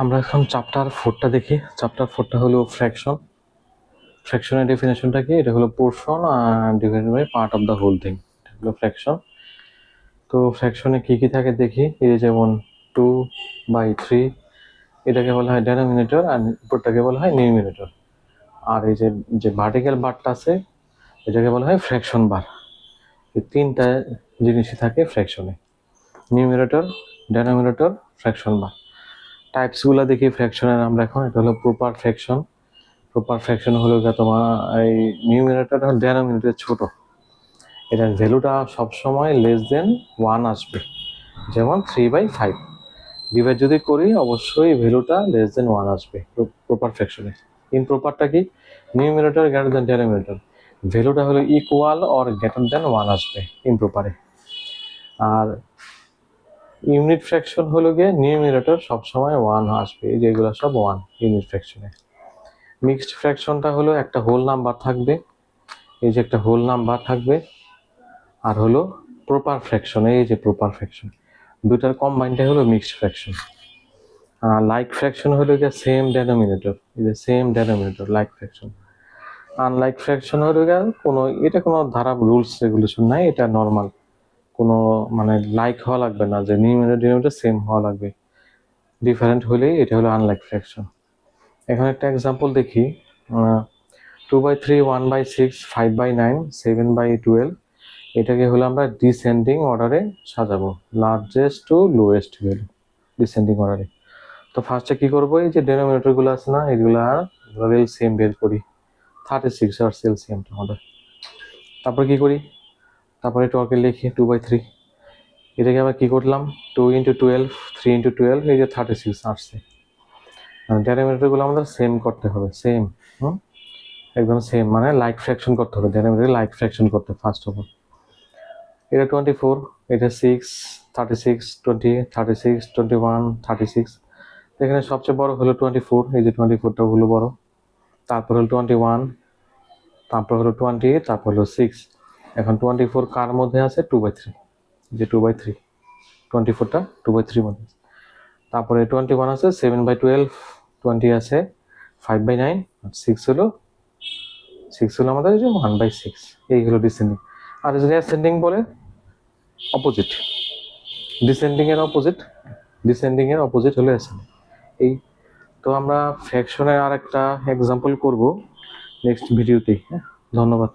আমরা এখন চ্যাপ্টার 4টা দেখি। চ্যাপ্টার 4টা হলো ফ্র্যাকশন। ফ্র্যাকশনের ডেফিনেশনটা কি? এটা হলো portion divided by part of the whole thing. এটা হলো ফ্র্যাকশন। তো ফ্র্যাকশনে কি কি থাকে দেখি। এই যেমন 2/3, এটাকে বলা হয় ডেনোমিনেটর আর উপরটাকে বলা হয় নিউমিনেটর। আর এই যে ভার্টিক্যাল বারটা আছে এটাকে বলা হয় ফ্র্যাকশন বার। এই তিনটা জিনিসই থাকে ফ্র্যাকশনে: নিউমিনেটর, ডেনোমিনেটর, ফ্র্যাকশন বার। টাইপসগুলো দেখি ফ্র্যাকশনের আমরা এখন। এটা হলো প্রপার ফ্র্যাকশন। প্রপার ফ্র্যাকশন হলো গিয়ে তোমার এই নিউমিনেটর ডেনোমিনেটর ছোট, এটার ভ্যালুটা সবসময় লেস দেন 1 আসবে। যেমন 3/5 ডিভাইড যদি করি অবশ্যই ভ্যালুটা লেস দেন 1 আসবে প্রপার ফ্র্যাকশনে। ইমপ্রপারটা কি? নিউমিনেটর গ্রেটার দেন ডেনোমিনেটর, ভ্যালুটা হলো ইকুয়াল অর গ্রেটার দেন 1 আসবে ইমপ্রপারে। আর ইউনিট ফ্র্যাকশন হলো গিয়ে নিউমিনেটর সবসময় 1 আসবে, যেগুলো সব 1 ইউনিট ফ্র্যাকশনে। মিক্সড ফ্র্যাকশনটা হলো একটা হোল নাম্বার থাকবে, এই যে একটা হোল নাম্বার থাকবে, আর হলো প্রপার ফ্র্যাকশন, এই যে প্রপার ফ্র্যাকশন, দুটার কম্বাইনটাই হলো মিক্সড ফ্র্যাকশন। লাইক ফ্র্যাকশন হলো গিয়ে সেম ডেনোমিনেটর, এই যে same denominator like fraction. Unlike fraction হলো গিয়ে কোনো ধারা রুলস রেগুলেশন নাই, এটা নর্মাল, কোনো মানে লাইক হওয়া লাগবে না যে নিউমিনেটর ডিনোমিনেটর সেম হওয়া লাগবে, ডিফারেন্ট হলেই এটা হলো আনলাইক ফ্র্যাকশন। এখন একটা এক্সাম্পল দেখি। 2/3, 1/6, 5/9, 7/12, এটাকে হলো আমরা ডিসেন্ডিং অর্ডারে সাজাবো, largest two lowest value descending অর্ডারে। তো ফার্স্টে কি করবো, এই যে ডেনোমিনেটরগুলো আছে না, এগুলো এলসিএম বের করি, 36 আর এলসিএমটা আমাদের। তারপর কি করি, তারপরে টর্কে লিখি 2/3, এটাকে আবার কি করলাম 2 × 12, 3 × 12, এই যে 36 আসছে। ডেনোমিনেটরগুলো আমাদের সেম করতে হবে, সেম একদম সেম, মানে লাইক ফ্র্যাকশন করতে হবে, ডেনোমিনেটর লাইক ফ্র্যাকশন করতে ফার্স্ট অফ অল। এটা 24, এটা 6, 36, 20, 36, 21, 36। এখানে সবচেয়ে বড় হলো 24, এই যে 24টা হলো বড়, তারপর হলো 21, তারপর হলো 20, তারপর হলো 6। এখন 24 কার মধ্যে আছে? 2/3, যে 2/3, 24টা 2/3 মধ্যে। তারপরে 21 আছে 7/12, 20 আছে 5/9, আর 6 হলো আমাদের যে 1/6। এই হলো ডিসেন্ডিং। আর যদি অ্যাসেন্ডিং বলে অপোজিট, ডিসেন্ডিং এর অপোজিট হলো অ্যাসেন্ডিং। এই তো আমরা ফ্র্যাকশনের আর একটা এক্সাম্পল করব নেক্সট ভিডিওতে। ধন্যবাদ।